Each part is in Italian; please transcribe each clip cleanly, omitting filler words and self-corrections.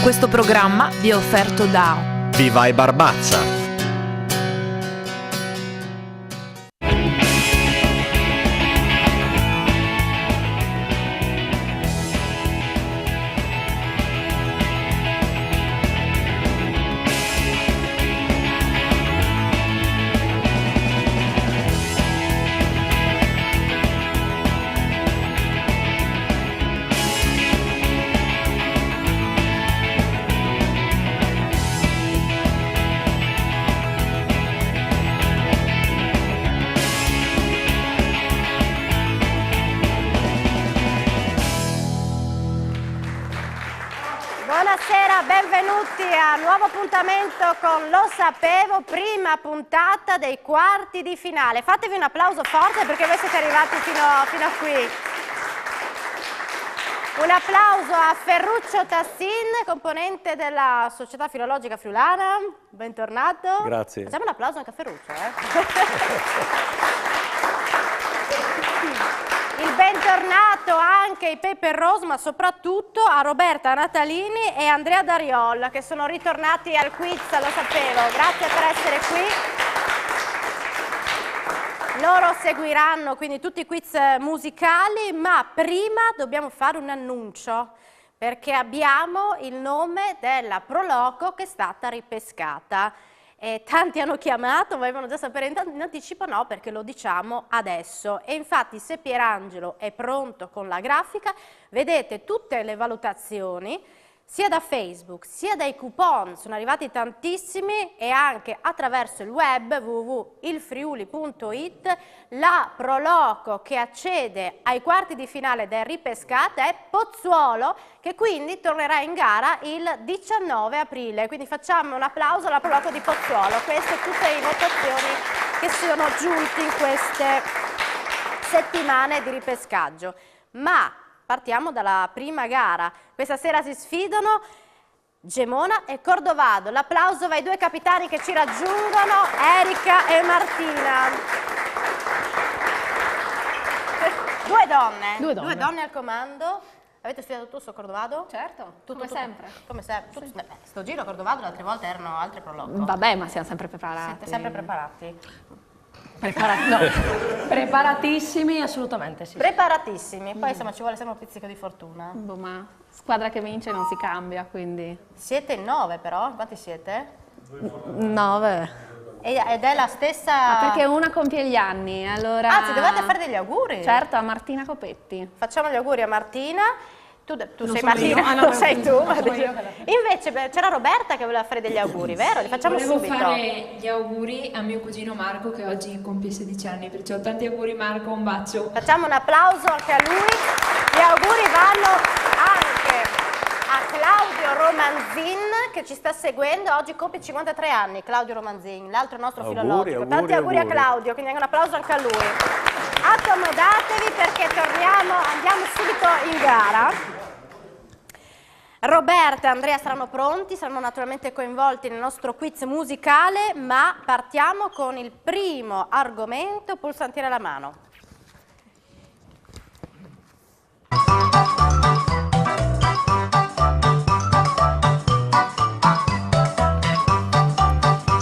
Questo programma vi è offerto da Viva e Barbazza. Buonasera, benvenuti a un nuovo appuntamento con Lo Sapevo, prima puntata dei quarti di finale. Fatevi un applauso forte perché voi siete arrivati fino a qui. Un applauso a Ferruccio Tassin, componente della Società Filologica Friulana. Bentornato. Grazie. Facciamo un applauso anche a Ferruccio, Il bentornato anche ai Paper Rose, ma soprattutto a Roberta Natalini e Andrea Dariol, che sono ritornati al quiz, Lo Sapevo. Grazie per essere qui. Loro seguiranno quindi tutti i quiz musicali, ma prima dobbiamo fare un annuncio, perché abbiamo il nome della Proloco che è stata ripescata. Tanti hanno chiamato, volevano già sapere in anticipo, no, perché lo diciamo adesso. E infatti se Pierangelo è pronto con la grafica, vedete tutte le valutazioni, sia da Facebook, sia dai coupon, sono arrivati tantissimi, e anche attraverso il web www.ilfriuli.it. La Proloco che accede ai quarti di finale del ripescata è Pozzuolo, che quindi tornerà in gara il 19 aprile. Quindi facciamo un applauso alla Proloco di Pozzuolo. Queste tutte le votazioni che sono giunte in queste settimane di ripescaggio. Ma partiamo dalla prima gara. Questa sera si sfidano Gemona e Cordovado. L'applauso va ai due capitani che ci raggiungono, Erika e Martina. Due donne al comando. Avete studiato tu su Cordovado? Certo, come sempre. Come sempre. Sto giro a Cordovado, le altre volte erano altre Proloco. Vabbè, ma siamo sempre preparati. Siete sempre preparati? No, preparatissimi, assolutamente sì. Preparatissimi, poi insomma ci vuole sempre un pizzico di fortuna. Boh, ma squadra che vince non si cambia, quindi... Siete in 9 però, quanti siete? 9. Ed è la stessa... Ma perché una compie gli anni, allora... Anzi, dovete fare degli auguri. Certo, a Martina Copetti. Facciamo gli auguri a Martina. Tu sei sono io. Martina, Ah, no, non sei tu. sono io. Invece c'era Roberta che voleva fare degli auguri, vero? Li facciamo Volevo subito. fare gli auguri a mio cugino Marco che oggi compie 16 anni, perciò tanti auguri Marco, un bacio. Facciamo un applauso anche a lui. Gli auguri vanno anche a Claudio Romanzin che ci sta seguendo, oggi compie 53 anni, Claudio Romanzin, l'altro nostro filologico. Tanti auguri a Claudio, quindi un applauso anche a lui. Accomodatevi perché andiamo subito in gara. Roberta e Andrea saranno pronti, saranno naturalmente coinvolti nel nostro quiz musicale, ma partiamo con il primo argomento, pulsantino alla mano.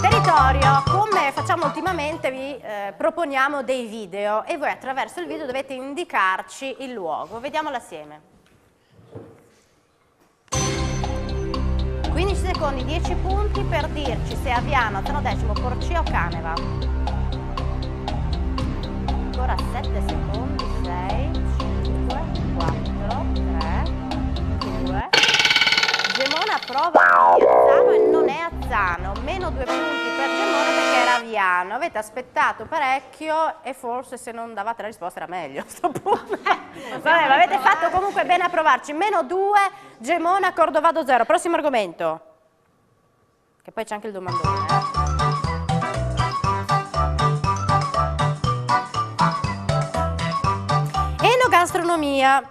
Territorio, come facciamo ultimamente vi proponiamo dei video e voi attraverso il video dovete indicarci il luogo. Vediamolo assieme. 15 secondi, 10 punti per dirci se è Aviano, Tenodecimo, Porcia o Caneva. Ancora 7 secondi, 6, 5, 4, 3, 2. Gemona prova di Azzano e non è Azzano. Meno 2 punti per Gemona perché era Aviano. Avete aspettato parecchio e forse se non davate la risposta era meglio a sto punto. Vabbè, ma avete fatto comunque bene a provarci. Meno 2, Gemona, Cordovado 0. Prossimo argomento. Che poi c'è anche il domandone. Enogastronomia.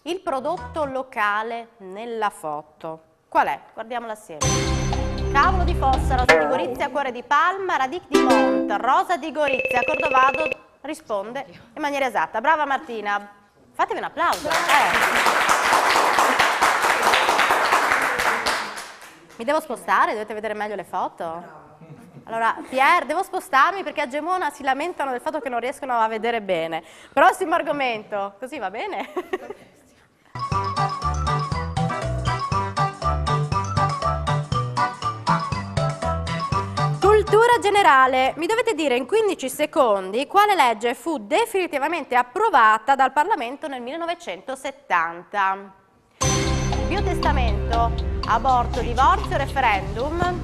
Il prodotto locale nella foto. Qual è? Guardiamolo assieme. Cavolo di Fossa, Rosa di Gorizia, Cuore di Palma, Radic di Mont, Rosa di Gorizia, Cordovado risponde in maniera esatta. Brava Martina. Fatevi un applauso. Mi devo spostare? Dovete vedere meglio le foto? Allora, Pier, devo spostarmi perché a Gemona si lamentano del fatto che non riescono a vedere bene. Prossimo argomento. Così va bene? Cultura generale. Mi dovete dire in 15 secondi quale legge fu definitivamente approvata dal Parlamento nel 1970. Biotestamento, aborto, divorzio, referendum.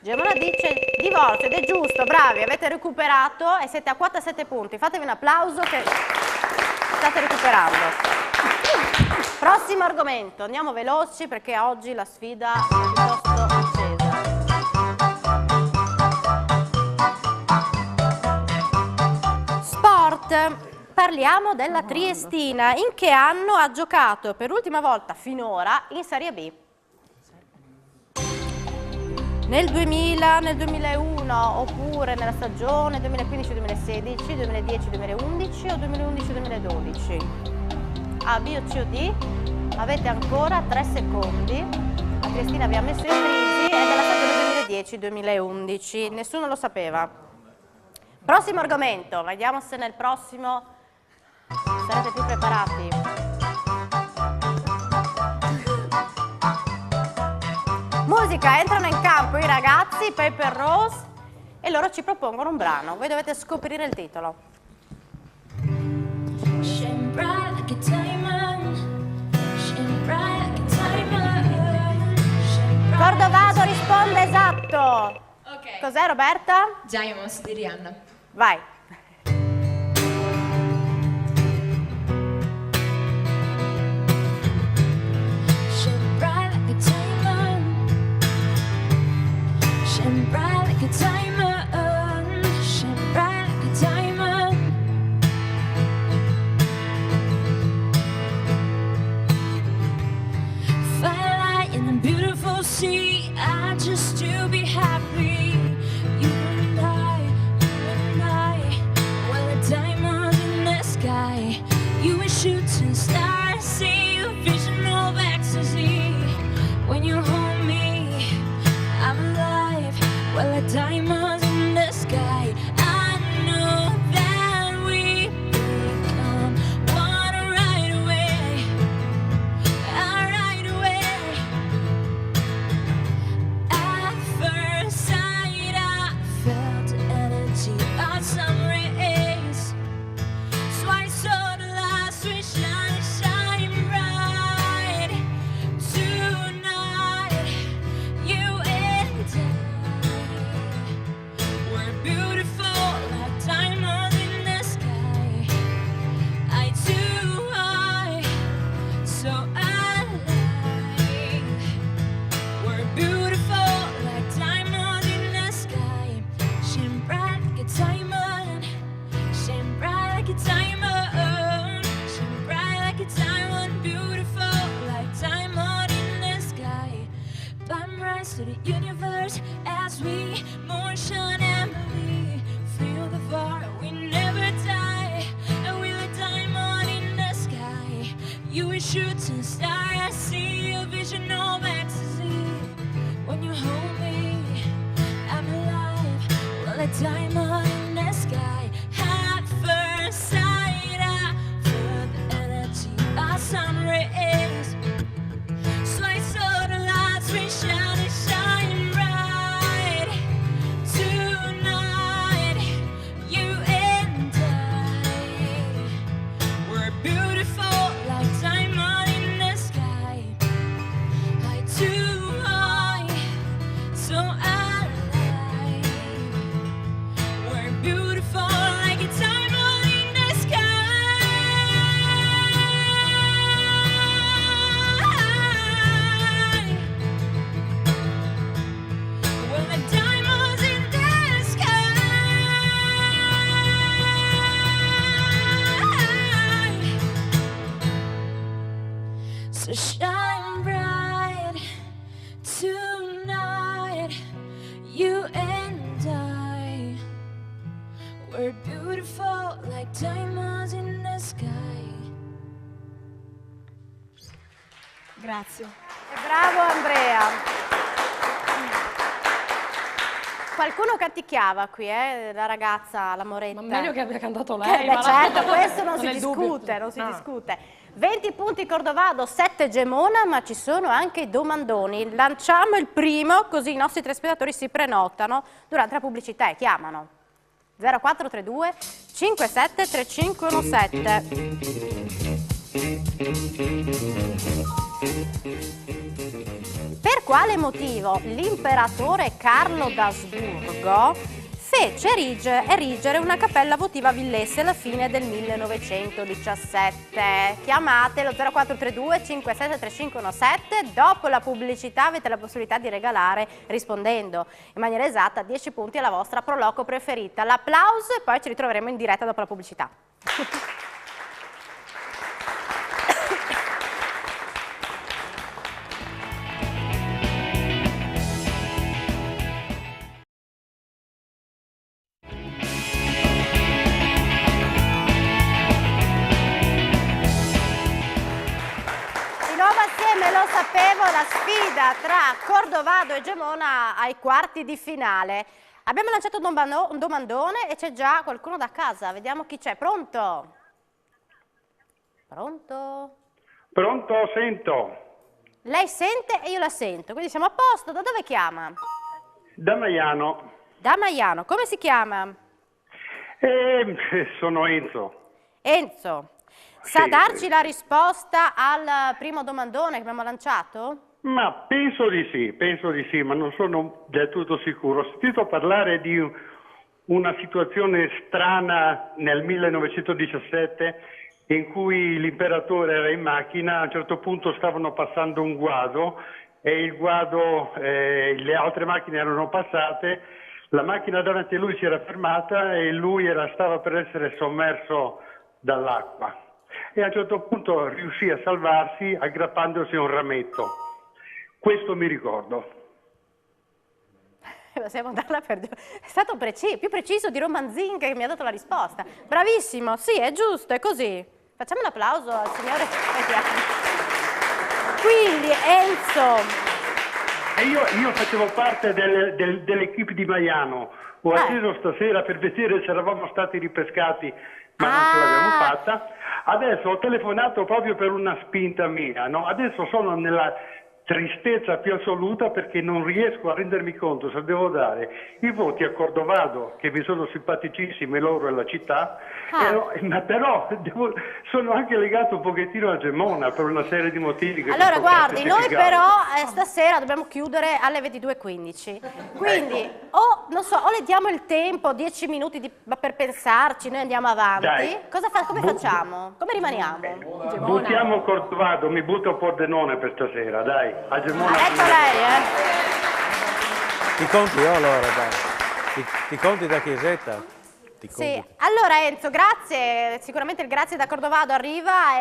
Gemona dice divorzio ed è giusto, bravi, avete recuperato e siete a 4-7 punti. Fatevi un applauso che state recuperando. Prossimo argomento, andiamo veloci perché oggi la sfida è piuttosto accesa. Sport, parliamo della Triestina. In che anno ha giocato per l'ultima volta finora in Serie B? Nel 2000, nel 2001 oppure nella stagione 2015-2016, 2010-2011 o 2011-2012? A, B o C o D? Avete ancora 3 secondi. La Triestina vi ha messo in crisi, è della stagione 2010-2011, nessuno lo sapeva. Prossimo argomento, vediamo se nel prossimo sarete più preparati. Musica, entrano in campo i ragazzi, Paper Rose, e loro ci propongono un brano. Voi dovete scoprire il titolo. Cordovado risponde esatto. Ok. Cos'è, Roberta? Diamonds di Rihanna. Vai. Shine bright like a diamond, shine bright like a diamond. Firelight in a beautiful sea, I just to be happy. You and I, well a diamond in the sky. You a shooting star, see a vision of ecstasy. When you hold me, I'm alive. Well, a diamond in the sky. I know that we become one right away. Right away. At first sight, I felt the energy of sun rays. So I saw the light switch shine bright. Tonight, you and we're beautiful like diamonds in the sky. I too high, so alive. We're beautiful like diamonds in the sky. Shine bright like a diamond. Shine bright like a diamond. Shine bright like a diamond. Beautiful like diamond in the sky. Climb rise to the universe as we motion and believe. Feel the fire, we never die. And we're a diamond in the sky. You a shooting star, I see a vision of ecstasy. When you hold me, I'm alive. Well, a diamond in the sky. At first sight, I feel the energy of sun rays. So I saw the lights we shine bright. Tonight, you and I, we're beautiful like diamond in the sky. I too high, so alive. We're beautiful like a diamond in the sky. Well, the diamonds in the sky. So shine bright tonight, you and I. We're beautiful like diamonds in the sky. Grazie. Bravo Andrea. Qualcuno canticchiava qui, la ragazza, la Moretta. Ma meglio che abbia cantato lei. Beh, ma certo, questo non si è dubbio. discute, non si discute. 20 punti Cordovado, 7 Gemona, ma ci sono anche i domandoni. Lanciamo il primo, così i nostri telespettatori si prenotano durante la pubblicità e chiamano. 0432 57 3517. Per quale motivo l'imperatore Carlo d'Asburgo fece erigere una cappella votiva a Villesse alla fine del 1917? Chiamate lo 0432 57 3517, dopo la pubblicità avete la possibilità di regalare, rispondendo in maniera esatta, 10 punti alla vostra proloco preferita. L'applauso e poi ci ritroveremo in diretta dopo la pubblicità. Lo sapevo, la sfida tra Cordovado e Gemona ai quarti di finale. Abbiamo lanciato un domandone e c'è già qualcuno da casa. Vediamo chi c'è. Pronto? Pronto? Pronto, sento. Lei sente e io la sento, quindi siamo a posto. Da dove chiama? Da Maiano. Da Maiano. Come si chiama? Sono Enzo. Enzo. Sa Sì. darci la risposta al primo domandone che abbiamo lanciato? Ma penso di sì, ma non sono del tutto sicuro. Ho sentito parlare di una situazione strana nel 1917 in cui l'imperatore era in macchina, a un certo punto stavano passando un guado e il guado, le altre macchine erano passate, la macchina davanti a lui si era fermata e lui stava per essere sommerso dall'acqua. E a un certo punto riuscì a salvarsi aggrappandosi a un rametto. Questo mi ricordo. Possiamo darla per... È stato più preciso di Romanzin che mi ha dato la risposta. Bravissimo, sì, è giusto, è così. Facciamo un applauso al signore. Quindi Enzo... E io facevo parte dell'equipe di Maiano. Ho atteso stasera per vedere se eravamo stati ripescati, ma non ce l'abbiamo fatta. Adesso ho telefonato proprio per una spinta mia, no? Adesso sono nella tristezza più assoluta perché non riesco a rendermi conto se devo dare i voti a Cordovado, che mi sono simpaticissimi loro e la città, ma però sono anche legato un pochettino a Gemona per una serie di motivi. Che allora guardi, noi però stasera dobbiamo chiudere alle 22:15, quindi o le diamo il tempo, 10 minuti per pensarci, noi andiamo avanti. Dai. Come facciamo? Come rimaniamo? Buttiamo Cordovado, mi butto a Pordenone per stasera, dai. A Gemona. Ecco lei, Ti conti allora, dai. Ti conti da chiesetta? Sì, allora Enzo, grazie, sicuramente il grazie da Cordovado arriva,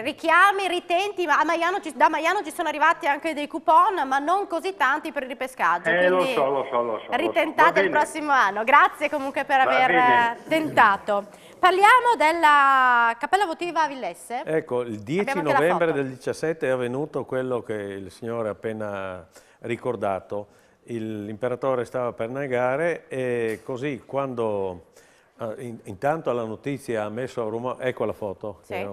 richiami, ritenti, ma da Maiano ci sono arrivati anche dei coupon, ma non così tanti per il ripescaggio, quindi lo so. ritentate il prossimo anno. Grazie comunque per aver tentato. Parliamo della cappella votiva a Villesse. Ecco, il 10 novembre del 17 è avvenuto quello che il signore ha appena ricordato. L'imperatore stava per nagare e così quando... intanto la notizia ha messo a rumore, ecco la foto, sì.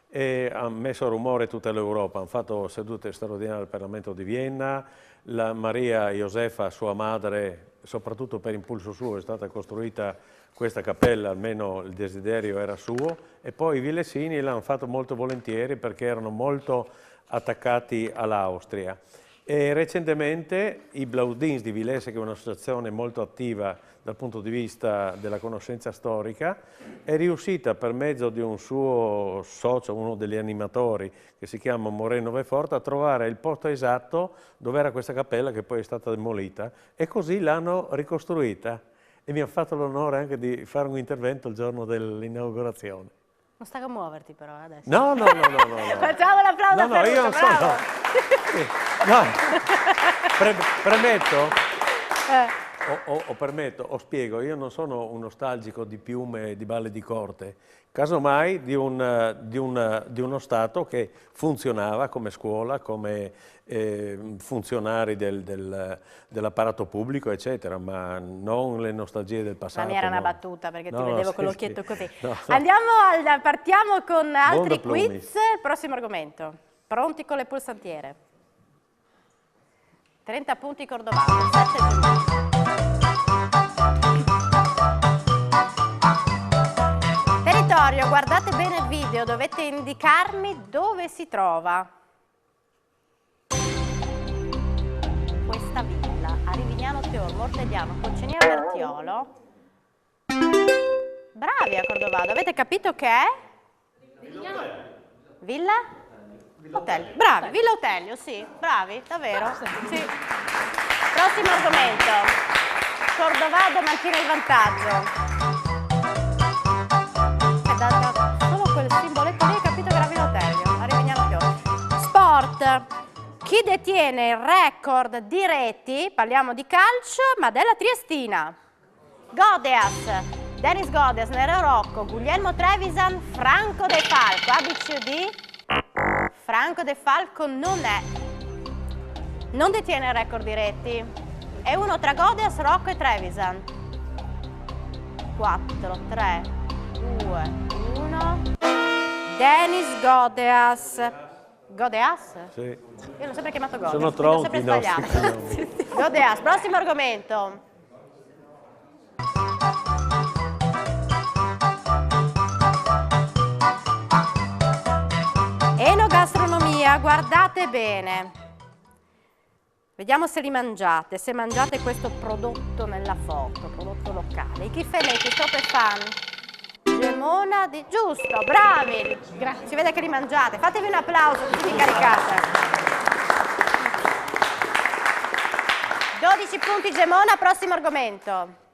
E ha messo a rumore tutta l'Europa, hanno fatto sedute straordinarie al Parlamento di Vienna, la Maria Josefa, sua madre, soprattutto per impulso suo, è stata costruita questa cappella, almeno il desiderio era suo, e poi i villesini l'hanno fatto molto volentieri perché erano molto attaccati all'Austria. E recentemente i Blaudins di Villesse, che è un'associazione molto attiva dal punto di vista della conoscenza storica, è riuscita per mezzo di un suo socio, uno degli animatori, che si chiama Moreno Vefort, a trovare il posto esatto dove era questa cappella che poi è stata demolita e così l'hanno ricostruita e mi ha fatto l'onore anche di fare un intervento il giorno dell'inaugurazione. Non sta a muoverti però adesso. No. Facciamo l'applauso per io non bravo. sono... No, premetto permetto, spiego, io non sono un nostalgico di piume e di balle di corte, casomai di uno Stato che funzionava come scuola, come funzionari dell'apparato pubblico, eccetera, ma non le nostalgie del passato. La mia era una no. battuta perché No, ti vedevo sì, con l'occhietto sì. così. No. Partiamo con altri Mondo Plumis. quiz. Prossimo argomento. Pronti con le pulsantiere? 30 punti Cordovado, 7 Gemona. Territorio, guardate bene il video, dovete indicarmi dove si trova questa villa. A Rivignano Teor, Mortegliano, Colceniere d'Artiolo. Bravi a Cordovado, avete capito che è? Villa? Hotel. Bravi, Villa Otelio, sì, bravi, davvero. Sì. Prossimo argomento. Cordovado mantiene il vantaggio. Solo quel simboletto lì hai capito che era Villa Otelio. A Rivignano Teor. Sport. Chi detiene il record di reti, parliamo di calcio, ma della Triestina? Godeas, Denis Godeas, Nereo Rocco, Guglielmo Trevisan, Franco De Falco. ABCD? Franco De Falco non detiene il record di reti. È uno tra Godeas, Rocco e Trevisan. 4, 3, 2, 1. Denis Godeas. Godeas? Sì. Io l'ho sempre chiamato Godeas. Sono quindi ho tronchi sempre i nostri sbagliato. cognomi. Godeas, prossimo argomento. Enogastronomia, guardate bene. Vediamo se li mangiate, se mangiate questo prodotto nella foto, prodotto locale. I chiffeletti, Stoppe Fan, Gemona di... Giusto, bravi! Si vede che li mangiate. Fatevi un applauso così vi caricate. 12 punti Gemona, prossimo argomento.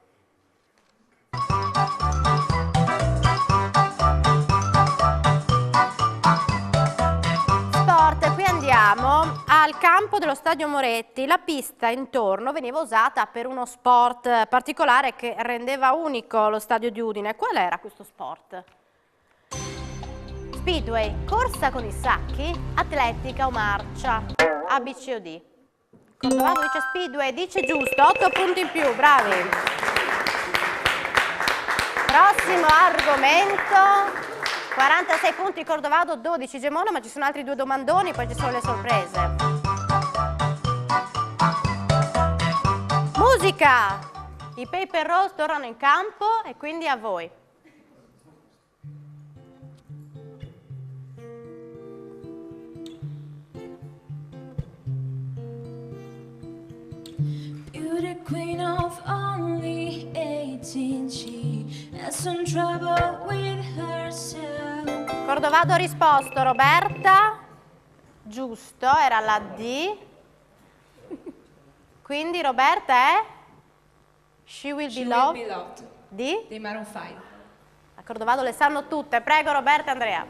Qui andiamo al campo dello Stadio Moretti. La pista intorno veniva usata per uno sport particolare che rendeva unico lo stadio di Udine. Qual era questo sport? Speedway, corsa con i sacchi, atletica o marcia? A, B, C o D? Cordovado dice Speedway, dice giusto, 8 punti in più, bravi. Prossimo argomento. 46 punti Cordovado, 12 Gemona, ma ci sono altri 2 domandoni, poi ci sono le sorprese. Musica! I Paper Rose tornano in campo e quindi a voi. Beauty queen of only 18, she has some trouble with herself. Cordovado ha risposto, Roberta, giusto, era la D. Quindi Roberta è She Will Be Loved. D? Dei Maroon 5. A Cordovado le sanno tutte, prego Roberta e Andrea.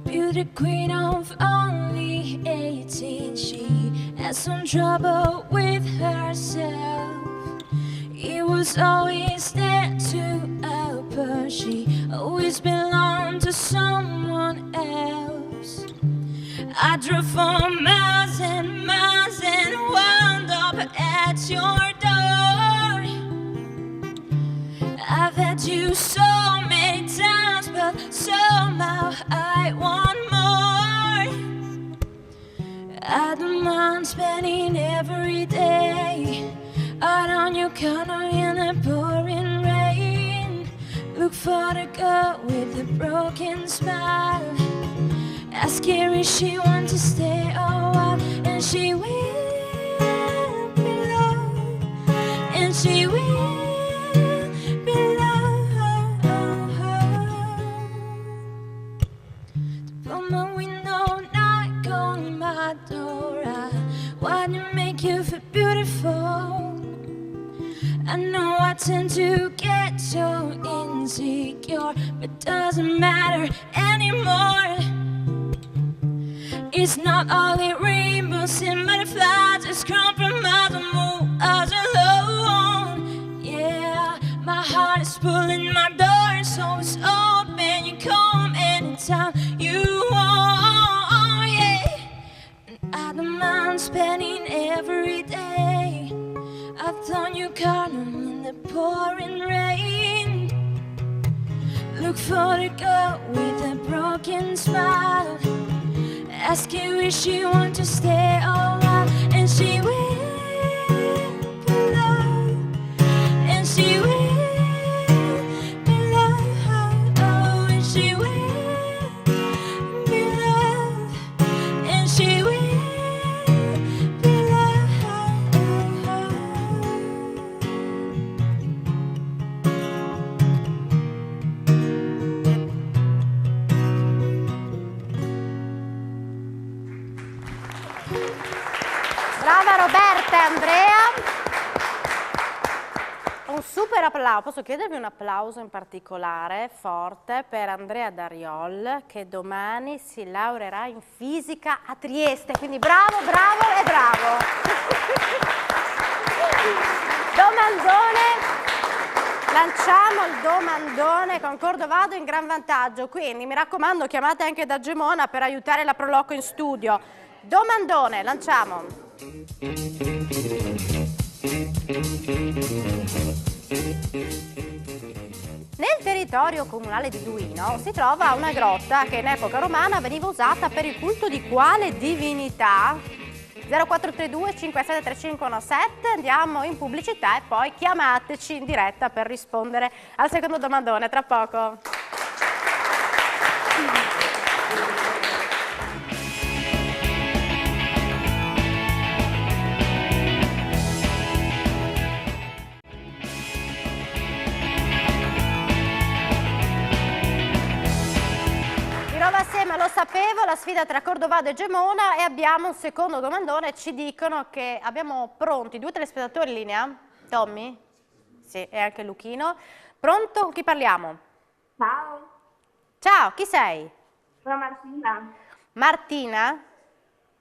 Beauty queen of only 18, she has some trouble with herself. He was always there to help her, she always belonged to someone else. I drove for miles and miles and wound up at your door. I've had you so many times, but somehow I want more. I don't mind spending every day out on your counter in the pouring rain. Look for the girl with the broken smile. Ask her if she wants to stay a while, and she will be loved, and she will be loved. From my window, knock on my door. I wanna make you feel beautiful. I know I tend to get so insecure, but doesn't matter anymore. It's not all the rainbows and butterflies just come from miles and miles alone. Yeah, my heart is pulling my door, so it's open. You come anytime you want. Yeah, and I don't mind spending every day. I thought you caught them in the pouring rain. Look for the girl with a broken smile. Ask her if she wants to stay a while, and she will be loved, and she will be loved, oh, and she will be loved, and she will be loved. Brava Roberta e Andrea. Un super applauso. Posso chiedervi un applauso in particolare, forte, per Andrea Dariol, che domani si laureerà in fisica a Trieste. Quindi bravo, bravo e bravo. Domandone. Lanciamo il domandone con Cordovado in gran vantaggio. Quindi mi raccomando, chiamate anche da Gemona per aiutare la Proloco in studio. Domandone, lanciamo. Nel territorio comunale di Duino si trova una grotta che in epoca romana veniva usata per il culto di quale divinità? 0432 573517, andiamo in pubblicità e poi chiamateci in diretta per rispondere al secondo domandone, tra poco. Lo sapevo, la sfida tra Cordovado e Gemona, e abbiamo un secondo domandone. Ci dicono che abbiamo pronti 2 telespettatori in linea. Tommy? Sì, e anche Luchino. Pronto? Con chi parliamo? Ciao, Ciao, chi sei? sono Martina. Martina?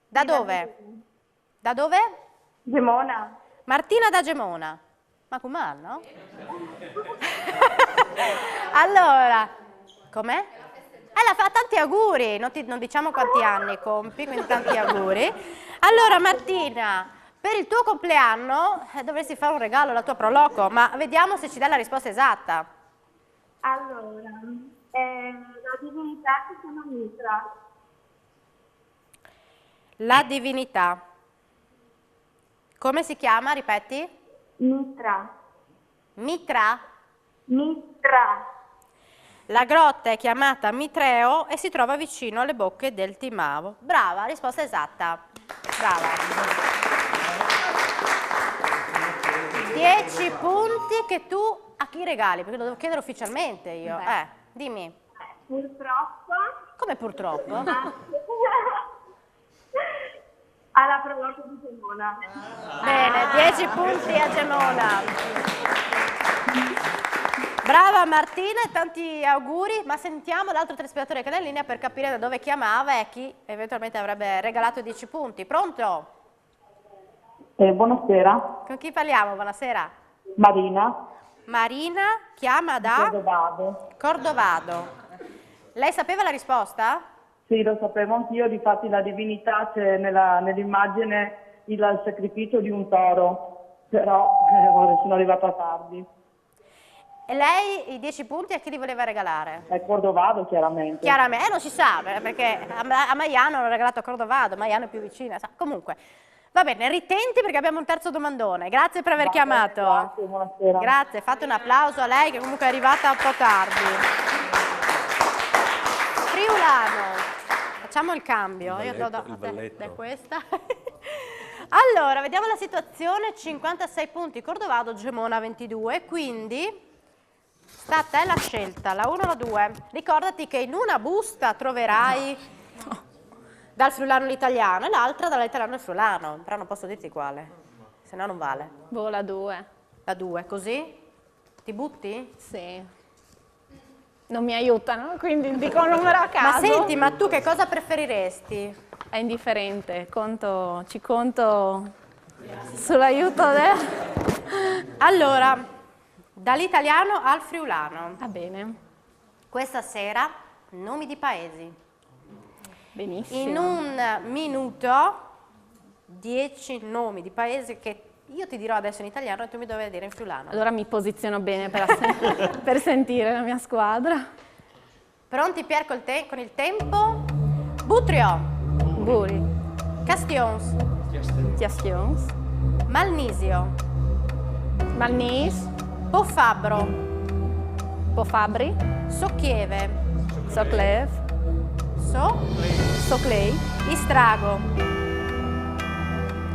Da Sì, dove? Da dove? Gemona. Martina da Gemona. Ma com'è, no? Allora, com'è? Tanti auguri, non diciamo quanti anni compi, quindi tanti auguri. Allora Martina, per il tuo compleanno dovresti fare un regalo alla tua Proloco, ma vediamo se ci dà la risposta esatta. Allora, la divinità si chiama Mitra. La divinità. Come si chiama, ripeti? Mitra. Mitra? Mitra. La grotta è chiamata Mitreo e si trova vicino alle bocche del Timavo. Brava, risposta esatta. Brava. 10 punti che tu a chi regali? Perché lo devo chiedere ufficialmente io. Dimmi. Purtroppo. Come purtroppo? Alla Proloco di Gemona. Bene, 10 punti a Gemona. Brava Martina e tanti auguri, ma sentiamo l'altro telespettatore che è in linea per capire da dove chiamava e chi eventualmente avrebbe regalato 10 punti. Pronto? Buonasera. Con chi parliamo? Buonasera. Marina. Marina chiama da? Cordovado. Cordovado. Lei sapeva la risposta? Sì, lo sapevo anch'io, difatti la divinità c'è nell'immagine il sacrificio di un toro, però sono arrivata tardi. E lei i 10 punti a chi li voleva regalare? È Cordovado, chiaramente. Chiaramente, non si sa, perché a Maiano hanno regalato a Cordovado, Maiano è più vicina. Comunque, va bene, ritenti perché abbiamo un terzo domandone. Grazie per aver chiamato. Grazie, buonasera. Grazie, fate un applauso a lei che comunque è arrivata un po' tardi. Friulano, facciamo il cambio. Io do il balletto. da questa. Allora, vediamo la situazione, 56 punti Cordovado, Gemona 22, quindi sta a te la scelta, la 1 o la 2. Ricordati che in una busta troverai dal friulano l'italiano e l'altra dall'italiano al friulano, però non posso dirti quale, se no non vale. Boh, la 2. La 2, così? Ti butti? Sì. Non mi aiutano, quindi dico un numero a caso. Ma senti, ma tu che cosa preferiresti? è indifferente, ci conto sull'aiuto Allora, dall'italiano al friulano. Va bene, Questa sera nomi di paesi. benissimo. In un minuto 10 nomi di paesi che io ti dirò adesso in italiano e tu mi dovrai dire in friulano. Allora mi posiziono bene per sentire la mia squadra. Pronti Pier con il tempo? Butrio, Buri, Castions, Tiastions, Malnisio, Malnis, Pofabro, Pofabri, Socchieve, Soclev, Soclei, Istrago,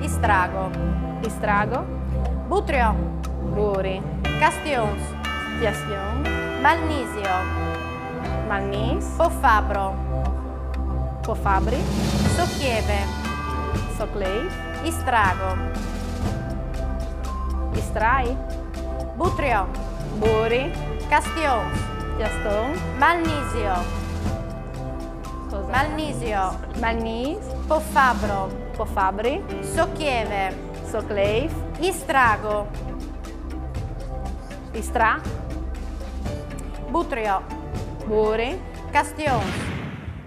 Istrago, Butrio, Buri, Castions, Tiastions, Malnisio, Malnis, Pofabro, Pofabri, Socchieve, Soclei, Istrago, Istrai, Butrio, Buri, Castions, Tiaston, Malnisio, cosa? Malnisio, Malnis, Pofabro, Pofabri, Socchieve, Socleiv, Istrago, Istra, Butrio, Buri, Castions.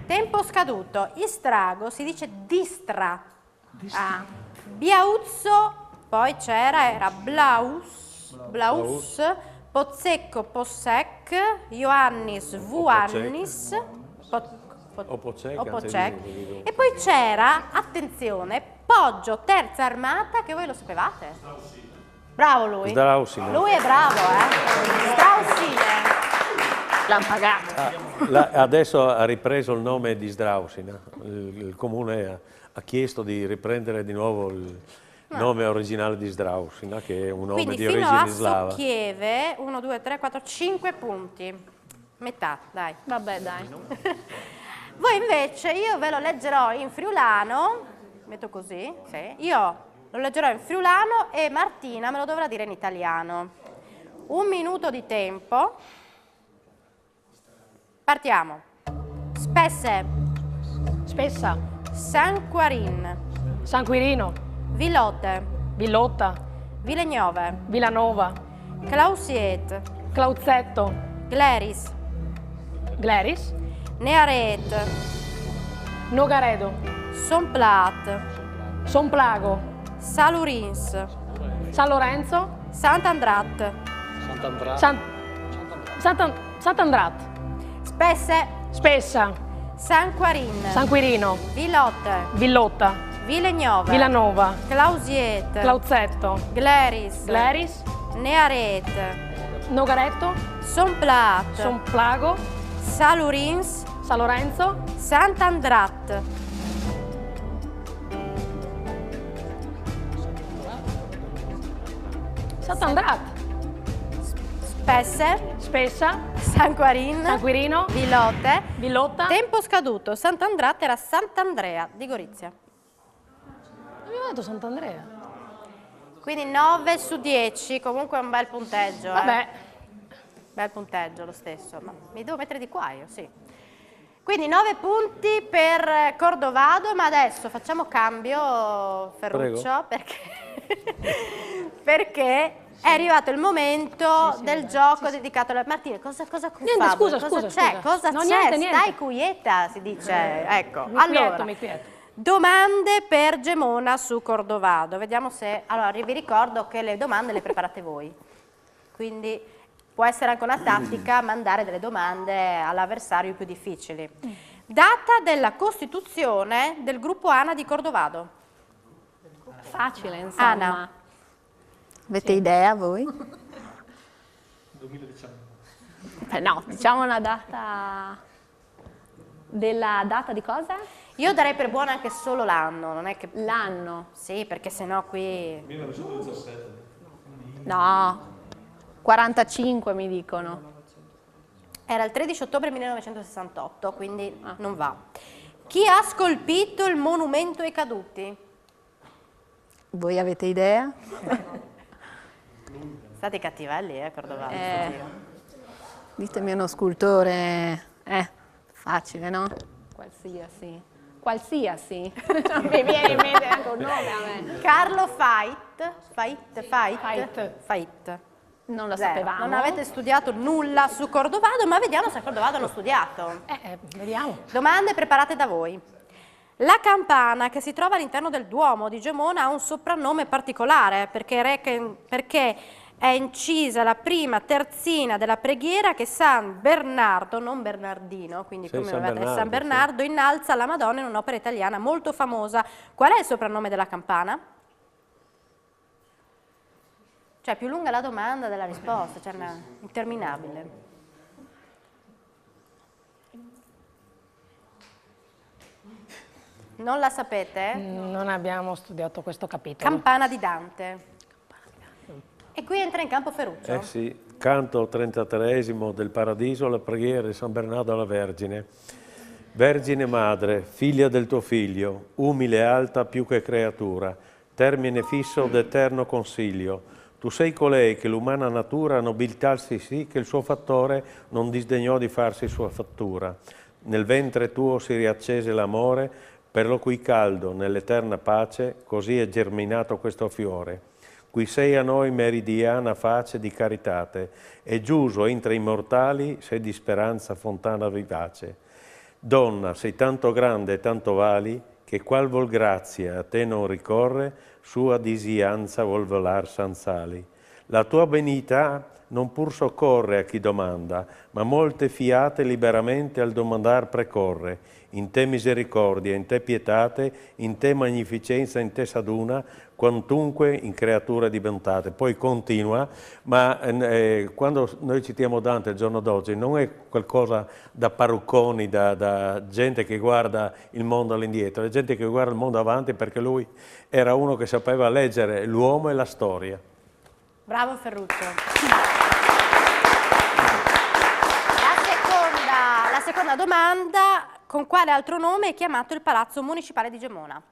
Tempo scaduto. Istrago si dice distra. ah, Biauzzo, poi era Blaus, Pozzecco, Possec, Ioannis, Vuannis, Opocec, e poi c'era, attenzione, Poggio, terza armata, che voi lo sapevate? Bravo lui. Sdrausina. Lui è bravo, Straussine. l'hanno pagato. Adesso ha ripreso il nome di Sdrausina. Il comune ha chiesto di riprendere di nuovo il nome originale di Sdrausina, che è un nome Quindi di fino origine a slava. Socchieve, 1, 2, 3, 4, 5 punti. Metà, dai. Vabbè, dai. Voi invece, io ve lo leggerò in friulano, metto così, sì. Io lo leggerò in friulano e Martina me lo dovrà dire in italiano. 1 minuto di tempo. Partiamo. Spesse, Spessa, San Quarin, San Quirino, Vilote, Villotta, Vilegnove, Villanova, Clausiet, Clauzetto, Gleris, Gleris, Nearet, Nogaredo, Somplat, Somplago, Salurins, San Lorenzo, Sant'Andrat, Sant'Andrat, Spesse, Spessa, San Quarin, San Quirino, Vilotte, Villotta, Vilegnove, Villanova, Clausiet, Clauzetto, Gleris, Gleris, Nearet, Nogaretto, Somplat, Somplago, Salurins, San Lorenzo, Sant'Andrat. Sant'Andrat, Spesse, Spessa, San Quarin, San Quirino, Vilotte. Villotta. Tempo scaduto. Sant'Andrat era Sant'Andrea di Gorizia. Abbiamo detto Sant'Andrea. Quindi 9 su 10, comunque è un bel punteggio. Vabbè. Bel punteggio lo stesso, ma mi devo mettere di qua io, sì. Quindi 9 punti per Cordovado, ma adesso facciamo cambio, Ferruccio, perché è arrivato il momento del gioco dedicato alla... Martina, cosa Niente, scusa. c'è? Cosa No, c'è? niente. Stai quieta, si dice. Ecco, Mi quieto. domande per Gemona su Cordovado. Vediamo se... Allora, vi ricordo che le domande le preparate voi. Quindi può essere anche una tattica mandare delle domande all'avversario più difficili. Data della costituzione del gruppo ANA di Cordovado. Facile, insomma. Ana. Avete idea voi? 2019. No, diciamo una data... Della data di cosa? Io darei per buono anche solo l'anno, non è che... L'anno. Sì, perché sennò qui... 1917. No, 45 mi dicono. Era il 13 ottobre 1968, quindi non va. Chi ha scolpito il monumento ai caduti? Voi avete idea? State cattivelli, Cordovado. Ditemi uno scultore, facile, no? Qualsiasi. qualsiasi. Non mi viene in mente anche un nome a me. Carlo Fait. Non lo Zero. sapevamo. Non avete studiato nulla su Cordovado, ma vediamo se a Cordovado hanno studiato. Vediamo. Domande preparate da voi. La campana che si trova all'interno del Duomo di Gemona ha un soprannome particolare perché è incisa la prima terzina della preghiera che San Bernardo, non Bernardino, quindi Sì, come San vedete Bernardo, San Bernardo innalza alla Madonna in un'opera italiana molto famosa. Qual è il soprannome della campana? Cioè, più lunga la domanda della risposta, cioè interminabile. Non la sapete? Non abbiamo studiato questo capitolo. Campana di Dante. E qui entra in campo Ferruccio. Eh sì, canto 33esimo del Paradiso, la preghiera di San Bernardo alla Vergine. Vergine Madre, figlia del tuo Figlio, umile e alta più che creatura, termine fisso d'eterno consiglio. Tu sei colei che l'umana natura nobiltarsi sì che il suo fattore non disdegnò di farsi sua fattura. Nel ventre tuo si riaccese l'amore, per lo cui caldo, nell'eterna pace, così è germinato questo fiore. Qui sei a noi meridiana face di caritate, e giuso intra i mortali sei di speranza fontana vivace. Donna, sei tanto grande e tanto vali, che qual vol grazia a te non ricorre, sua disianza vuol volar sanzali. La tua benità non pur soccorre a chi domanda, ma molte fiate liberamente al domandar precorre. In te misericordia, in te pietate, in te magnificenza, in te s'aduna, quantunque in creature di bontate. Poi continua, ma quando noi citiamo Dante il giorno d'oggi non è qualcosa da parrucconi, da gente che guarda il mondo all'indietro, è gente che guarda il mondo avanti perché lui era uno che sapeva leggere l'uomo e la storia. Bravo Ferruccio. La seconda domanda, con quale altro nome è chiamato il Palazzo Municipale di Gemona?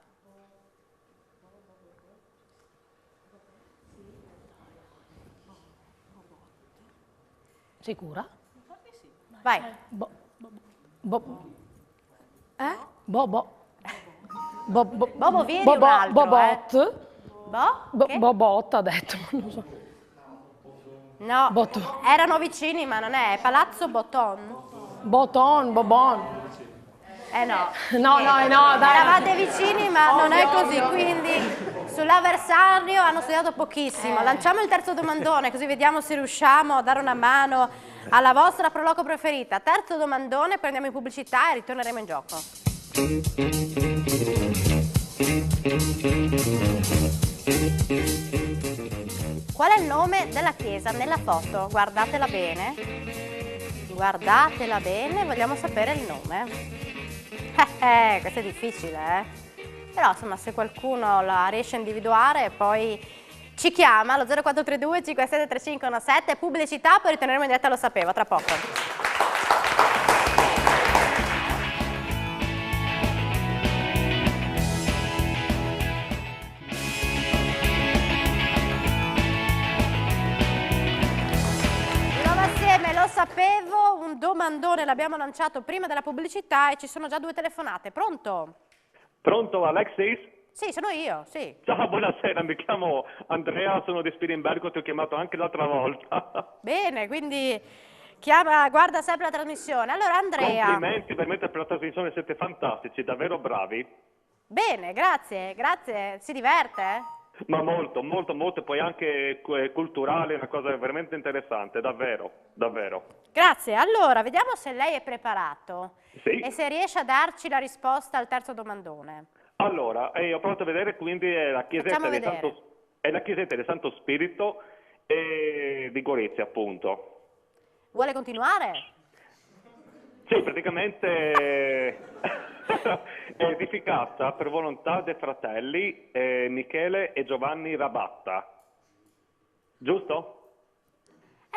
Sicura? Vai. Bobo Vieri un altro, Bobot. Che? Bobot ha detto, non so. No, erano vicini ma non è Palazzo Botton. Bobon. No. No, dai. Eravate vicini ma non è così, quindi sull'avversario hanno studiato pochissimo. Lanciamo il terzo domandone così vediamo se riusciamo a dare una mano alla vostra proloco preferita. Terzo domandone, poi andiamo in pubblicità e ritorneremo in gioco. Qual è il nome della chiesa nella foto? Guardatela bene. Guardatela bene, vogliamo sapere il nome. Questo è difficile, Però insomma se qualcuno la riesce a individuare poi ci chiama allo 0432 573517, pubblicità, poi ritorneremo in diretta, lo sapevo, tra poco. Lo sapevo, un domandone l'abbiamo lanciato prima della pubblicità e ci sono già 2 telefonate. Pronto? Pronto, Alexis? Sì, sono io, sì. Ciao, buonasera, mi chiamo Andrea, sono di Spilimbergo, ti ho chiamato anche l'altra volta. Bene, quindi guarda sempre la trasmissione. Allora, Andrea. Complimenti veramente per la trasmissione, siete fantastici, davvero bravi. Bene, grazie, si diverte? Ma molto, poi anche culturale, una cosa veramente interessante, davvero. Grazie, allora, vediamo se lei è preparato Sì. e se riesce a darci la risposta al terzo domandone. Allora, ho provato a vedere, quindi è la chiesetta di Santo Spirito di Gorizia, appunto. Vuole continuare? Sì, praticamente è edificata per volontà dei fratelli Michele e Giovanni Rabatta, giusto?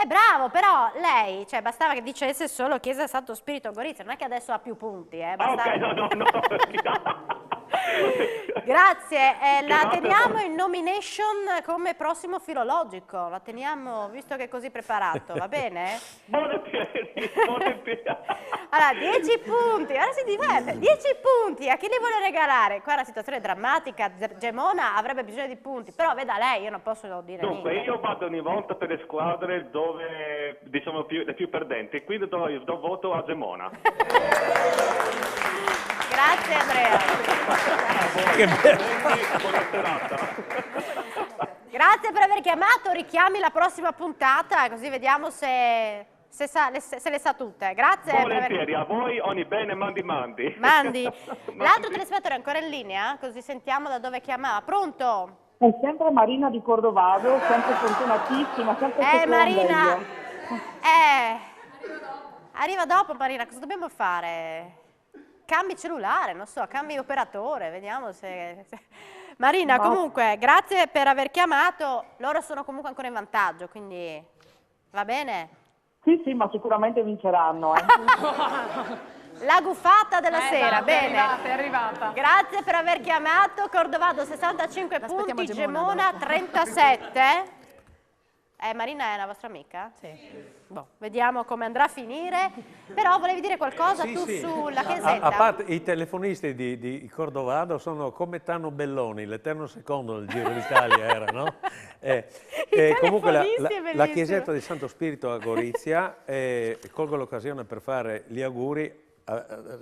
Bravo, però lei, cioè bastava che dicesse solo Chiesa Santo Spirito Gorizia, non è che adesso ha più punti, bastava... Ok, no. Grazie, la Grazie. teniamo in nomination come prossimo filologico, la teniamo visto che è così preparato, va bene? Volentieri, volentieri. Allora, 10 punti, ora si diverte, 10 punti, a chi li vuole regalare? Qua è una situazione drammatica, Gemona avrebbe bisogno di punti, però veda lei, io non posso dire Dunque, niente. io vado ogni volta per le squadre dove, diciamo, le più perdenti, quindi do voto a Gemona. Grazie Andrea. Buona serata. Grazie per aver chiamato, richiami la prossima puntata così vediamo se le sa tutte. Grazie. Volentieri, a voi ogni bene mandi. Mandi. L'altro telespettatore è ancora in linea, così sentiamo da dove chiamava. Pronto? È sempre Marina di Cordovado, sempre fortunatissima, sempre seconda Marina, io. arriva dopo Marina, cosa dobbiamo fare? Cambi cellulare, non so, cambi operatore, vediamo se... Marina, comunque, grazie per aver chiamato, loro sono comunque ancora in vantaggio, quindi va bene? Sì, sì, ma sicuramente vinceranno. La guffata della sera, bene. È arrivata. Grazie per aver chiamato, Cordovado 65 punti, Gemona 37. Marina è la vostra amica? Sì. Boh, vediamo come andrà a finire, però volevi dire qualcosa sulla Chiesetta? A parte i telefonisti di Cordovado sono come Tano Belloni, l'eterno secondo del Giro d'Italia era, no? Comunque la Chiesetta di Santo Spirito a Gorizia, colgo l'occasione per fare gli auguri,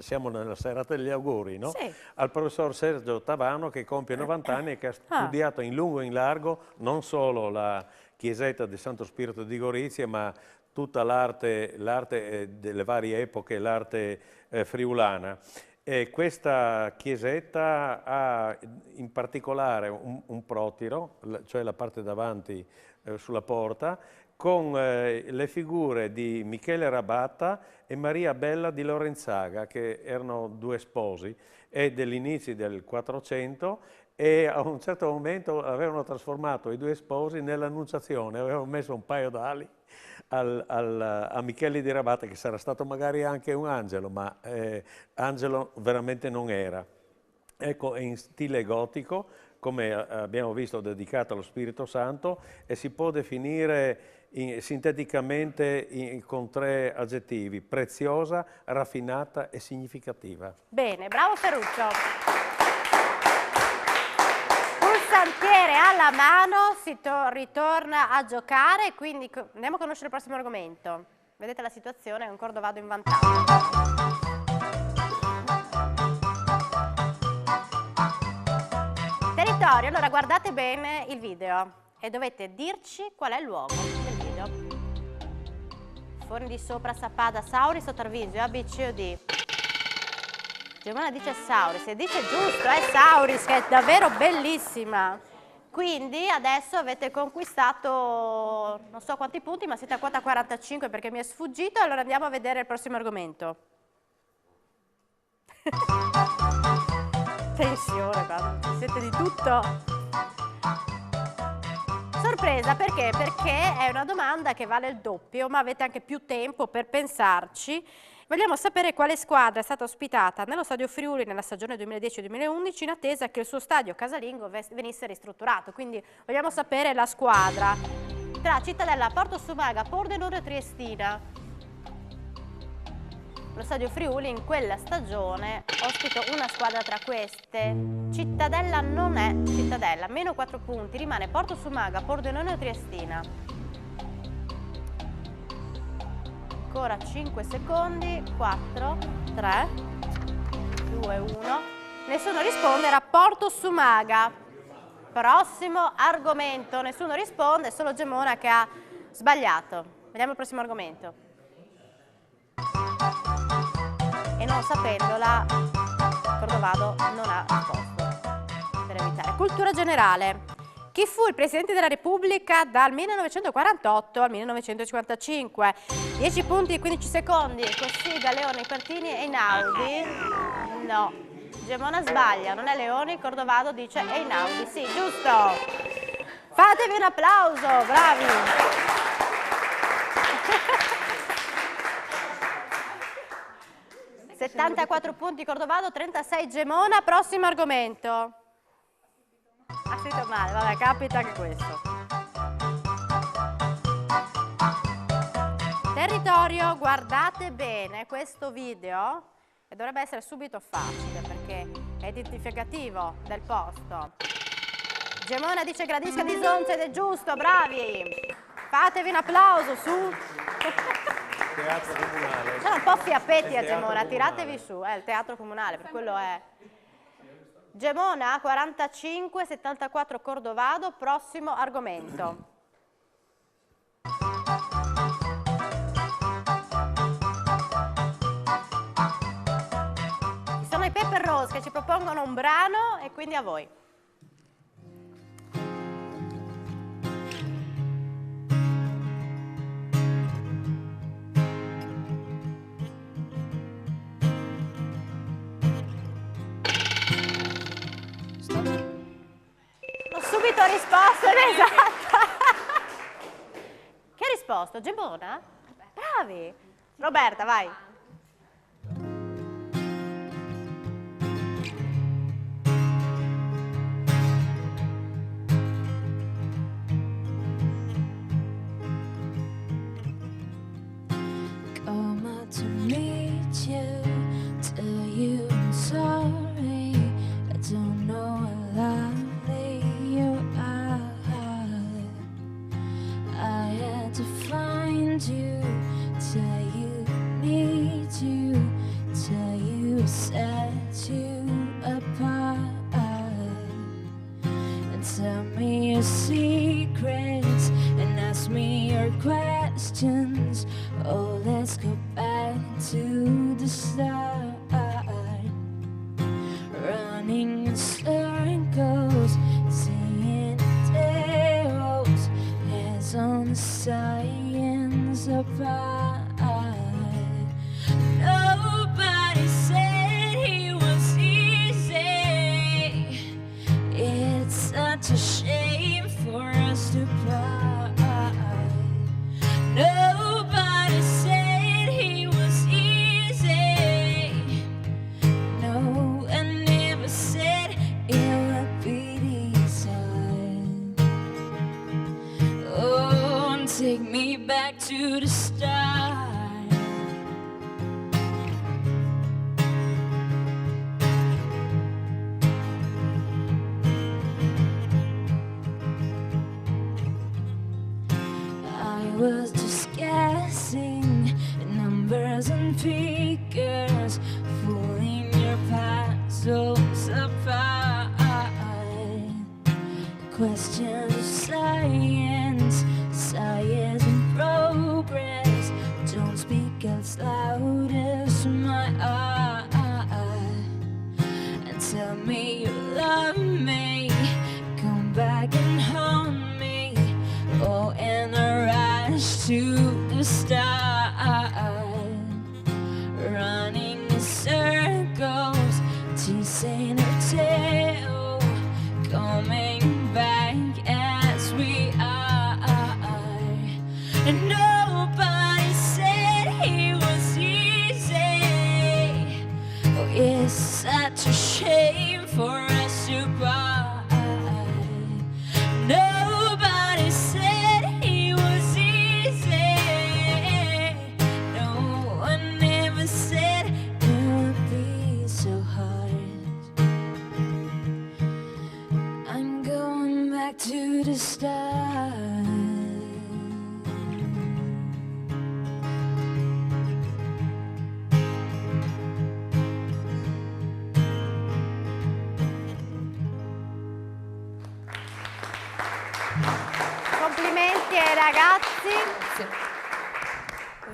siamo nella serata degli auguri, no? Sì. Al professor Sergio Tavano che compie 90 anni e che ha studiato in lungo e in largo non solo la Chiesetta di Santo Spirito di Gorizia, ma tutta l'arte delle varie epoche, l'arte friulana. E questa chiesetta ha in particolare un protiro, cioè la parte davanti sulla porta, con le figure di Michele Rabatta e Maria Bella di Lorenzaga, che erano due sposi, e degli inizi del 400, e a un certo momento avevano trasformato i due sposi nell'Annunciazione, avevano messo un paio d'ali a Michele di Rabatta, che sarà stato magari anche un angelo, ma angelo veramente non era. Ecco, è in stile gotico, come abbiamo visto, dedicato allo Spirito Santo, e si può definire sinteticamente con 3 aggettivi: preziosa, raffinata e significativa. Bene, bravo Ferruccio. Pulsantiere alla mano, si ritorna a giocare, quindi andiamo a conoscere il prossimo argomento. Vedete la situazione, con Cordovado in vantaggio. Territorio, allora guardate bene il video e dovete dirci qual è il luogo del video. Forni di sopra, Sappada, Sauris o Tarvisio, A, B, C o D? Gemona dice Sauris, e dice giusto, è Sauris, che è davvero bellissima. Quindi adesso avete conquistato non so quanti punti, ma siete a quota 45 perché mi è sfuggito. Allora andiamo a vedere il prossimo argomento. Tensione, guarda, siete di tutto. Sorpresa, perché? Perché è una domanda che vale il doppio, ma avete anche più tempo per pensarci. Vogliamo sapere quale squadra è stata ospitata nello Stadio Friuli nella stagione 2010-2011 in attesa che il suo stadio casalingo venisse ristrutturato. Quindi vogliamo sapere la squadra tra Cittadella, Porto Sumaga, Pordenone e Triestina. Lo Stadio Friuli in quella stagione ospitò una squadra tra queste. Cittadella non è Cittadella, meno 4 punti, rimane Porto Sumaga, Pordenone e Triestina. Ancora 5 secondi, 4, 3, 2, 1. Nessuno risponde, era Porto Sumaga. Prossimo argomento, nessuno risponde, solo Gemona che ha sbagliato. Vediamo il prossimo argomento. E non sapendola, Cordovado non ha risposto. Per evitare. Cultura generale. Chi fu il Presidente della Repubblica dal 1948 al 1955? 10 punti e 15 secondi. Cossiga, Leoni, Pertini e Einaudi. No. Gemona sbaglia, non è Leoni, Cordovado dice Einaudi. Sì, giusto. Fatevi un applauso, bravi. 74 punti Cordovado, 36 Gemona. Prossimo argomento. Ha scritto male, vabbè, capita anche questo. Territorio, guardate bene questo video e dovrebbe essere subito facile perché è identificativo del posto. Gemona dice gradisca di Sonce ed è giusto, bravi! Fatevi un applauso, su! Teatro comunale. Sono un po' fiappetti a Gemona, tiratevi su, è il teatro comunale, per quello è. Gemona 45, 74 Cordovado, prossimo argomento. Ci sono i Pepper Rose che ci propongono un brano e quindi a voi. Subito risposto, esatta. Che ha risposto? Gemona? Bravi. Roberta, vai. Come out to meet you, tell you I'm sorry. I don't know a lot. I had to find you, tell you need you, tell you set you apart, and tell me your secrets and ask me your questions. Oh, let's go back to the start, running in circles, seeing tales, heads on the science apart. Nobody said he was easy. It's such a shame for us to part. Nobody said he was easy. No, I never said it would be this hard. Oh, take me back to the start. I was just guessing numbers and figures, fooling your puzzles apart. Questions of science, science in progress. Don't speak as loud as my eye, and tell me you love me. Come back and haunt me. Oh, and a rush to the start, running in circles, teasing her tail, coming back as we are. And nobody said he was easy. Oh, it's such a shame for us to part. Nobody said he was easy. No one ever said it would be so hard. I'm going back to the start. Complimenti ai ragazzi.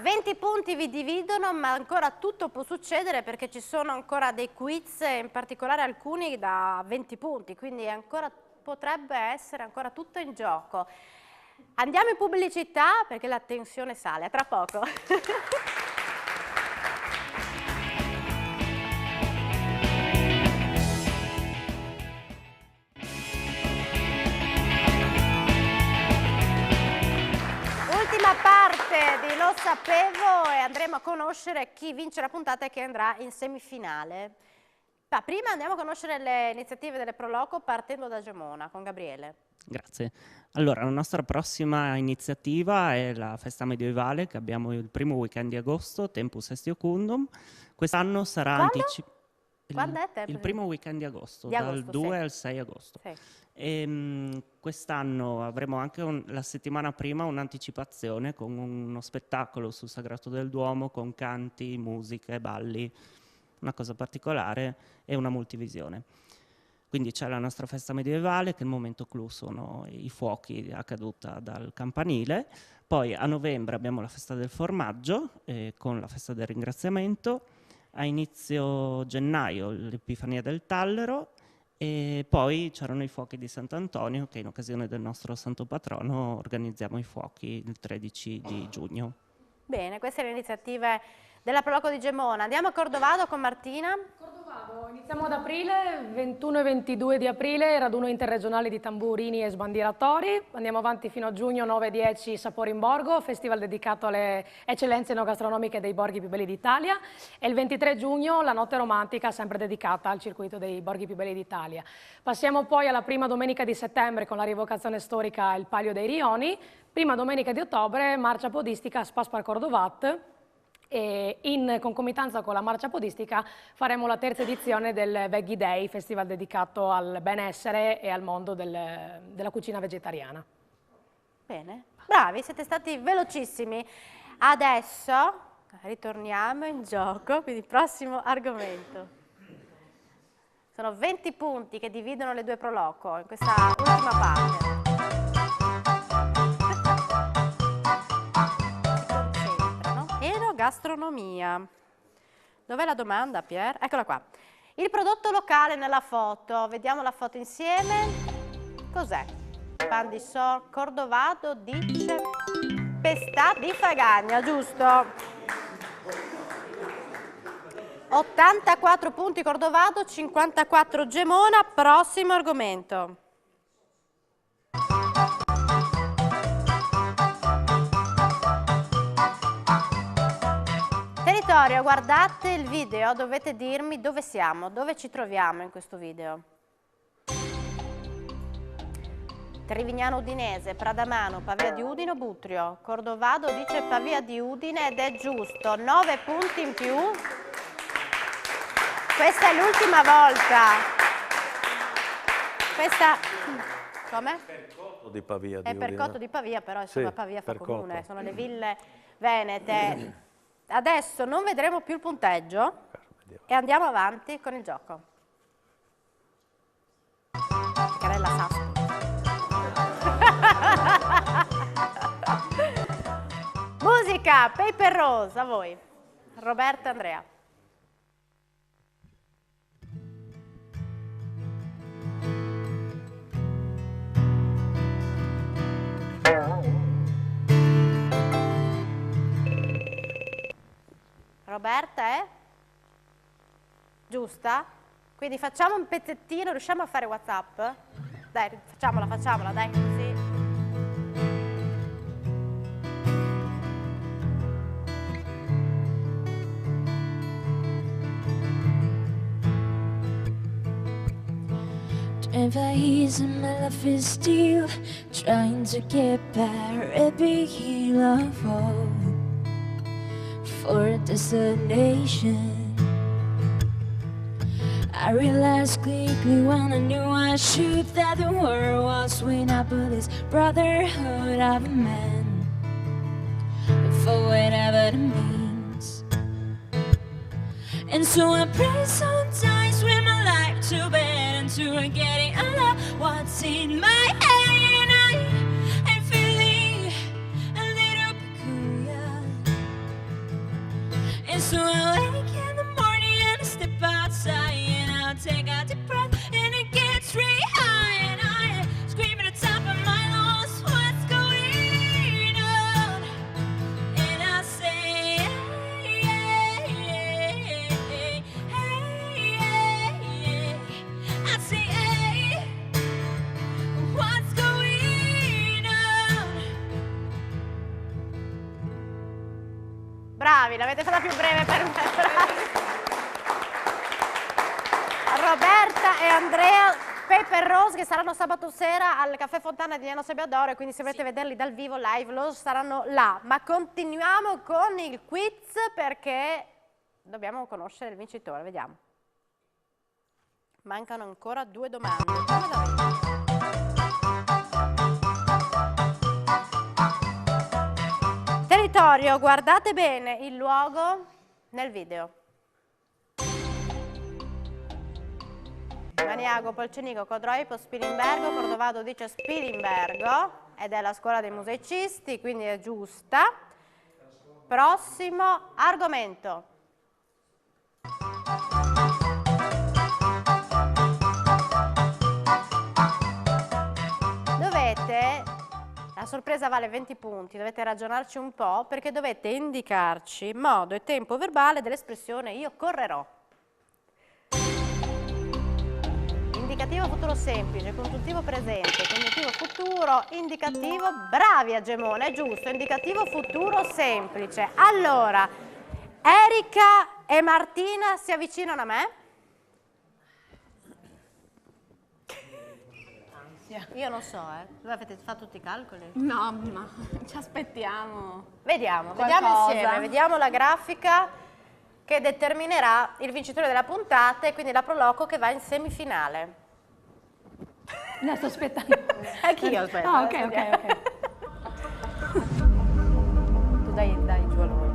20 punti vi dividono, ma ancora tutto può succedere perché ci sono ancora dei quiz, in particolare alcuni da 20 punti, quindi ancora potrebbe essere ancora tutto in gioco. Andiamo in pubblicità perché la tensione sale, a tra poco. Ultima parte di Lo Sapevo. sapevo e andremo a conoscere chi vince la puntata e chi andrà in semifinale. Ma prima andiamo a conoscere le iniziative delle Proloco partendo da Gemona con Gabriele. Grazie. Allora, la nostra prossima iniziativa è la festa medievale che abbiamo il primo weekend di agosto, Tempus est Iucundum. Quest'anno sarà anticipato. Il primo weekend di agosto, dal 2 al 6 agosto. Sì. Quest'anno avremo anche la settimana prima un'anticipazione con uno spettacolo sul Sagrato del Duomo con canti, musiche, balli, una cosa particolare e una multivisione. Quindi c'è la nostra festa medievale, che il momento clou sono i fuochi a caduta dal campanile. Poi a novembre abbiamo la festa del formaggio con la festa del ringraziamento. A inizio gennaio l'Epifania del Tallero e poi c'erano i fuochi di Sant'Antonio che in occasione del nostro santo patrono organizziamo i fuochi il 13 di giugno. Bene, queste le iniziative della Proloco di Gemona. Andiamo a Cordovado con Martina. Cordovado, iniziamo ad aprile, 21 e 22 di aprile, raduno interregionale di tamburini e sbandieratori. Andiamo avanti fino a giugno, 9 e 10, Sapori in Borgo, festival dedicato alle eccellenze enogastronomiche dei borghi più belli d'Italia. E il 23 giugno, la notte romantica, sempre dedicata al circuito dei borghi più belli d'Italia. Passiamo poi alla prima domenica di settembre con la rievocazione storica Il Palio dei Rioni. Prima domenica di ottobre, marcia podistica Spaspar Cordovat. E in concomitanza con la marcia podistica faremo la terza edizione del Veggie Day, festival dedicato al benessere e al mondo della cucina vegetariana. Bene, bravi, siete stati velocissimi. Adesso ritorniamo in gioco, quindi prossimo argomento. Sono 20 punti che dividono le due Proloco in questa ultima parte. Gastronomia. Dov'è la domanda, Pier? Eccola qua. Il prodotto locale nella foto. Vediamo la foto insieme. Cos'è? Pan di Cordovado dice Pestà di Fagagna, giusto? 84 punti Cordovado, 54 Gemona. Prossimo argomento. Territorio, guardate il video, dovete dirmi dove siamo, dove ci troviamo in questo video. Trevignano Udinese, Pradamano, Pavia di Udine o Butrio? Cordovado dice Pavia di Udine ed è giusto, 9 punti in più. Questa è l'ultima volta. Questa... Come? Percotto di Pavia di È Udine. Percotto di Pavia, però insomma Sì, Pavia fa Percotto. comune, sono le ville venete. Adesso non vedremo più il punteggio e andiamo avanti con il gioco. Carella Sasco. Musica, Paper Rose, a voi. Roberta e Andrea. Roberta è? Giusta? Quindi facciamo un pezzettino, riusciamo a fare WhatsApp? Dai, facciamola, dai, così. Advice and my life is still trying to get better at being lovable for a destination. I realized quickly when I knew I should that the world was when I put this brotherhood of men for whatever it means. And so I pray sometimes with my life to bed and to getting out of what's in my head. And I'm feeling a little peculiar. And so I wake in the morning and I step outside and I'll take a deep breath and it gets really high and I scream at the top of my lungs, what's going on? And I say, hey, hey, hey, hey, hey, hey. I say, hey, what's L'avete fatta più breve per me. Roberta e Andrea Pepper Rose che saranno sabato sera al Caffè Fontana di Liano Sabbiadoro, quindi se volete vederli dal vivo live loro saranno là. Ma continuiamo con il quiz perché dobbiamo conoscere il vincitore, vediamo. Mancano ancora 2 domande. Territorio, guardate bene il luogo nel video. Maniago, Polcenico, Codroipo, Spilimbergo, Cordovado dice Spilimbergo ed è la scuola dei musicisti, quindi è giusta. Prossimo argomento. La sorpresa vale 20 punti, dovete ragionarci un po' perché dovete indicarci modo e tempo verbale dell'espressione io correrò. Indicativo futuro semplice, congiuntivo presente, congiuntivo futuro, indicativo, bravi a Gemona, è giusto, indicativo futuro semplice. Allora, Erika e Martina si avvicinano a me. Io non so, Voi avete fatto tutti i calcoli? No, ma ci aspettiamo. Vediamo Qualcosa. insieme, vediamo la grafica che determinerà il vincitore della puntata e quindi la Proloco che va in semifinale. No, sto aspettando. Anch'io aspetto. Ah, ok. Tu dai giù a loro.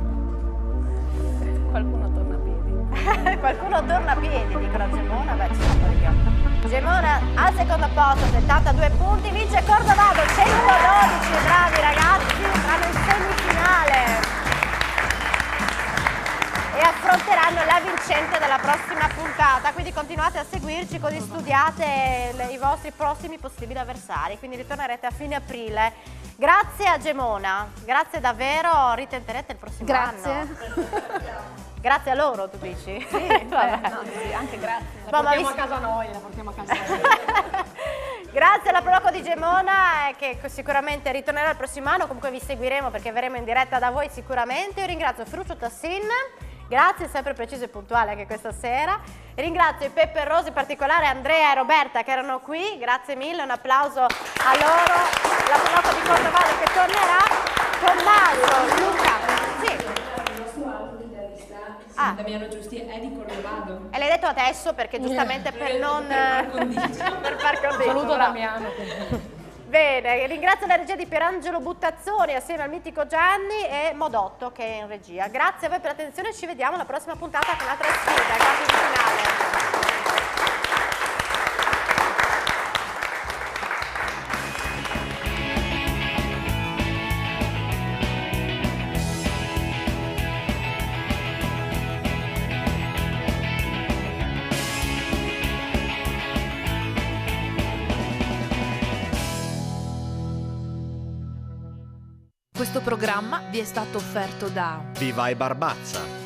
Qualcuno torna a piedi. Qualcuno torna a piedi, dicono a Gemona, beh ci sono io. Gemona al secondo posto, 72 punti, vince Cordovado, 112, bravi ragazzi, vanno in semifinale e affronteranno la vincente della prossima puntata, quindi continuate a seguirci così studiate i vostri prossimi possibili avversari, quindi ritornerete a fine aprile. Grazie a Gemona, grazie davvero, ritenterete il prossimo anno. Grazie a loro, tu dici? Sì, vabbè, no, sì, anche grazie. La portiamo a casa noi, Grazie alla Proloco di Gemona che sicuramente ritornerà il prossimo anno, comunque vi seguiremo perché verremo in diretta da voi sicuramente. Io ringrazio Ferruccio Tassin, grazie, sempre preciso e puntuale anche questa sera. Ringrazio i Pepper Rose, in particolare Andrea e Roberta che erano qui, grazie mille, un applauso a loro. La Proloco di Cordovado che tornerà, Tommaso, Luca. Sì. Damiano Giusti è di Cordovado. E l'hai detto adesso perché giustamente per non... per far condicio. Saluto Damiano. Bene, ringrazio la regia di Pierangelo Buttazzoni assieme al mitico Gianni e Modotto che è in regia. Grazie a voi per l'attenzione, ci vediamo alla prossima puntata con un'altra sfida, quarti di finale. Questo programma vi è stato offerto da Viva e Barbazza.